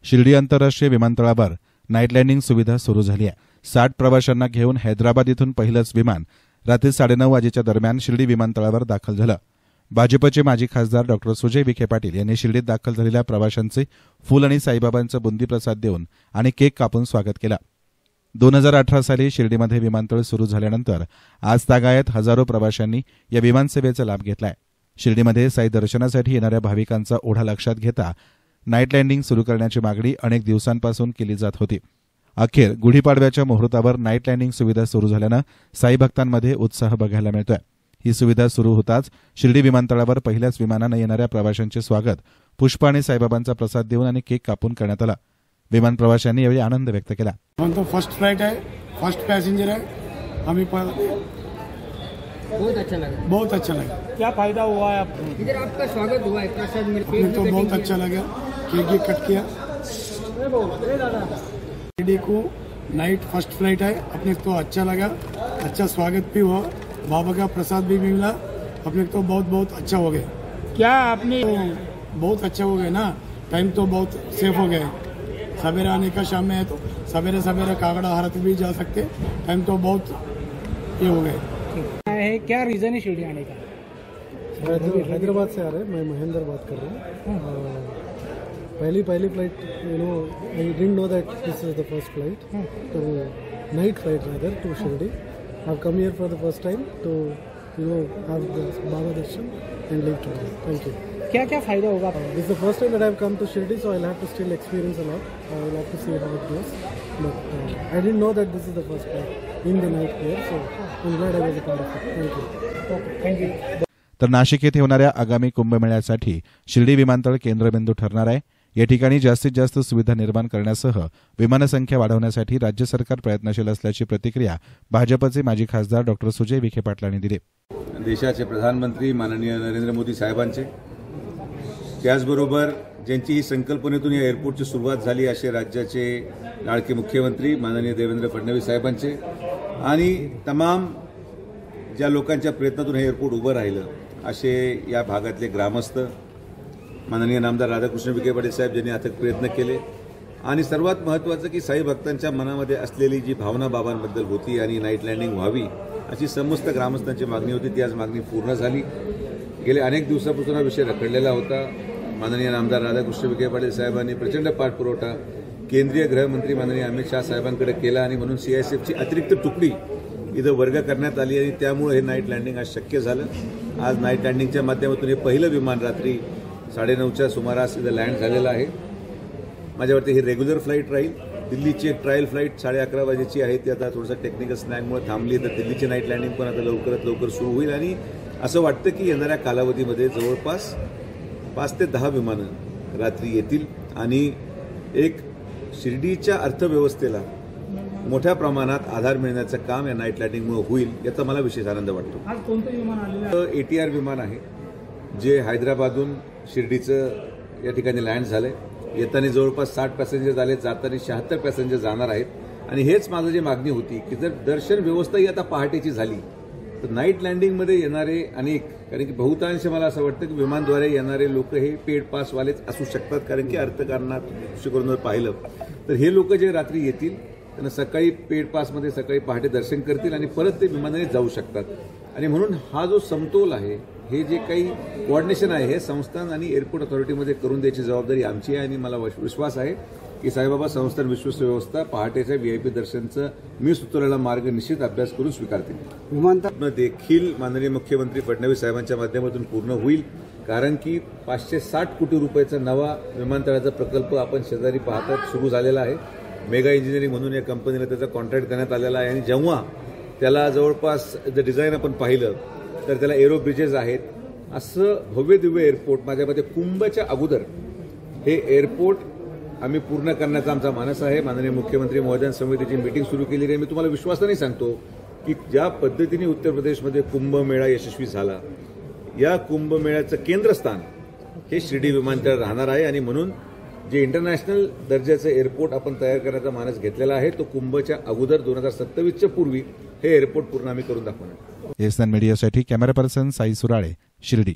शिर्डी आंतरराष्ट्रीय विमानतळावर night landing सुविधा सुरू झाली आहे। 60 प्रवाशांना घेऊन हैदराबाद इथून पहिलंच विमान रात्री 9:30 वाजेच्या दरम्यान शिर्डी विमानतळावर दाखल झालं। भाजपचे माजी खासदार डॉ सुजय विखे पाटील यांनी शिर्डीत दाखल झालेल्या प्रवाशांचे फूल आणि साईबाबांचं बुंदी प्रसाद देऊन आणि केक कापून स्वागत केलं। 2018 साली शिर्डीमध्ये विमानतळ सुरू झाल्यानंतर आज तागायत हजारो प्रवाशांनी या विमानसेवेचा लाभ घेतलाय। शिर्डीमध्ये साई दर्शनासाठी येणाऱ्या भाविकांचा ओढा लक्षात घेता नाईट लँडिंग सुरू करण्याची मागणी अनेक दिवसांपासून केली जात होती। अखेर गुढीपाडव्याच्या मुहूर्तावर नाईट लँडिंग सुविधा सुरू झाल्यानं साई भक्तांमध्ये उत्साह बघायला मिळतोय। ही सुविधा सुरू होताच शिर्डी विमानतळावर पहिल्याच विमानानं येणाऱ्या प्रवाशांचे स्वागत पुष्प आणि साईबाबांचा प्रसाद देऊन आणि केक कापून करण्यात आला। विमान प्रवाशांनी यावेळी आनंद व्यक्त केला। तो फर्स्ट फ्लाइट है, फर्स्ट पैसेंजर है, हमें बहुत अच्छा लगा। बहुत अच्छा लगा। क्या फायदा हुआ है आपको? इधर आपका स्वागत हुआ है, प्रसाद मिल के तो बहुत अच्छा लगा। Cake cut KIA. शिर्डी को नाइट फर्स्ट फ्लाइट है, अपने तो अच्छा लगा, अच्छा स्वागत भी हुआ, बाबा का प्रसाद भी मिला, अपने तो बहुत बहुत अच्छा हो गया। क्या आपने तो बहुत अच्छा हो गया ना, टाइम तो बहुत सेफ हो गया। सवेरे आने का शाम में है तो सवेरे सवेरे कागड़ा हारत भी जा सकते, टाइम तो बहुत ये हो गया है। क्या रीजन है शिर्डी आने का? हैदराबाद से आ रहे हैं, मैं महेंद्र बात कर रहा हूँ। पहली flight I didn't know that this is the first flight, तो night flight rather to Shirdi. I have come here for the first time to have the Baba darshan and leave today. Thank you. क्या क्या फायदा होगा? This is the first time that I have come to Shirdi, so I'll have to still experience a lot. I will have to see how it goes. But I didn't know that this is the first time in the night here, so I'm glad I was a part of it. Thank you. Okay, thank you. तर नाशिक येथे होणाऱ्या आगामी कुंभमेळ्यासाठी शिर्डी विमानतळ केंद्रबिंदू ठरणार आहे। या ठिकाणी जास्तीत जास्त सुविधा निर्माण करण्यासह विमानसंख्या वाढवण्यासाठी राज्य सरकार प्रयत्नशील असल्याची प्रतिक्रिया भाजपचे माजी खासदार डॉ सुजय विखे पाटलांनी दिली। देशाचे प्रधानमंत्री माननीय नरेंद्र मोदी साहेबांचे, त्याचबरोबर ज्यांची ही संकल्पनेतून या एअरपोर्टची सुरुवात झाली असे राज्याचे लाडके मुख्यमंत्री माननीय देवेंद्र फडणवीस साहेबांचे आणि तमाम ज्या लोकांच्या प्रयत्नातून हे एअरपोर्ट उभं राहिलं असे या भागातले ग्रामस्थ, माननीय नामदार राधाकृष्ण विखे पाटील साहेब ज्यांनी अथक प्रयत्न केले आणि सर्वात महत्त्वाचं की साई भक्तांच्या मनामध्ये असलेली जी भावना बाबांबद्दल होती आणि नाईट लँडिंग व्हावी अशी समस्त ग्रामस्थांची मागणी होती, ती आज मागणी पूर्ण झाली। गेले अनेक दिवसापासून हा विषय रखडलेला होता। माननीय नामदार राधाकृष्ण विखे पाटील साहेबांनी प्रचंड पाठपुरवठा केंद्रीय गृहमंत्री माननीय अमित शाह साहेबांकडे केला आणि म्हणून सीआयएसएफची अतिरिक्त तुकडी इथं वर्ग करण्यात आली आणि त्यामुळे हे नाईट लँडिंग आज शक्य झालं। आज नाईट लँडिंगच्या माध्यमातून हे पहिलं विमान रात्री 9:30च्या सुमारास इथं लँड झालेलं आहे। माझ्यावरती ही रेग्युलर फ्लाईट राहील। दिल्लीची एक ट्रायल फ्लाईट 11:30 वाजेची आहे, ती आता थोडंसं टेक्निकल स्नॅगमुळे थांबली, तर दिल्लीची नाईट लँडिंग पण आता लवकरात लवकर सुरू होईल आणि असं वाटतं की येणाऱ्या कालावधीमध्ये जवळपास 5 ते 10 विमानं रात्री येतील आणि एक शिर्डीच्या अर्थव्यवस्थेला मोठ्या प्रमाणात आधार मिळण्याचं काम या नाईट लँडिंगमुळे होईल, याचा मला विशेष आनंद वाटतो। आज कोणतं विमान आलेलं? ATR विमान आहे जे हैदराबादहून शिर्डीचं या ठिकाणी लँड झालंय। येताना जवळपास 60 पॅसेंजर झाले, जाताना 76 पॅसेंजर जाणार आहेत आणि हेच माझं जी मागणी होती की जर दर्शन व्यवस्था ही आता पहाटेची झाली तर नाईट लँडिंगमध्ये येणारे अनेक, कारण की बहुतांश मला असं वाटतं की विमानद्वारे येणारे लोक हे पेड पासवालेच असू शकतात, कारण की अर्थकारणात दृष्टिकोनातून पाहिलं तर हे लोक जे रात्री येतील त्यांना सकाळी पेड पासमध्ये सकाळी पहाटे दर्शन करतील आणि परत ते विमानाने जाऊ शकतात आणि म्हणून हा जो समतोल आहे, हे जे काही कोऑर्डिनेशन आहे हे संस्थान आणि एअरपोर्ट अथॉरिटीमध्ये करून द्यायची जबाबदारी आमची आहे आणि मला विश्वास आहे की साईबाबा संस्थान विश्वस्त व्यवस्था पहाटेच्या VIP दर्शनचं मी सुचवलेला मार्ग निश्चित अभ्यास करून स्वीकारतील। विमानतळ देखील माननीय मुख्यमंत्री फडणवीस साहेबांच्या माध्यमातून पूर्ण होईल, कारण की 560 कोटी रुपयाचा नवा विमानतळाचा प्रकल्प आपण शेजारी पाहतात सुरू झालेला आहे। मेगा इंजिनिअरिंग म्हणून या कंपनीला त्याचा कॉन्ट्रॅक्ट देण्यात आलेला आहे आणि जेव्हा त्याला जवळपास जर डिझाईन आपण पाहिलं तर त्याला एरो ब्रिजेस आहेत, असं भव्य दिव्य एअरपोर्ट माझ्या मते कुंभच्या अगोदर हे एअरपोर्ट आम्ही पूर्ण करण्याचा आमचा मानस आहे। माननीय मुख्यमंत्री महोदयांसमोर त्याची मीटिंग सुरू केलेली आहे। मी तुम्हाला विश्वासाने सांगतो की ज्या पद्धतीने उत्तर प्रदेशमध्ये कुंभमेळा यशस्वी झाला, या कुंभमेळ्याचं केंद्रस्थान हे शिर्डी विमानतळ राहणार आहे आणि म्हणून जे इंटरनॅशनल दर्जाचं एअरपोर्ट आपण तयार करण्याचा मानस घेतलेला आहे तो कुंभच्या अगोदर 2027च्या पूर्वी हे एअरपोर्ट पूर्ण आम्ही करून दाखवणार। एसएन मीडियासाठी कॅमेरा पर्सन साई सुराळे, शिर्डी।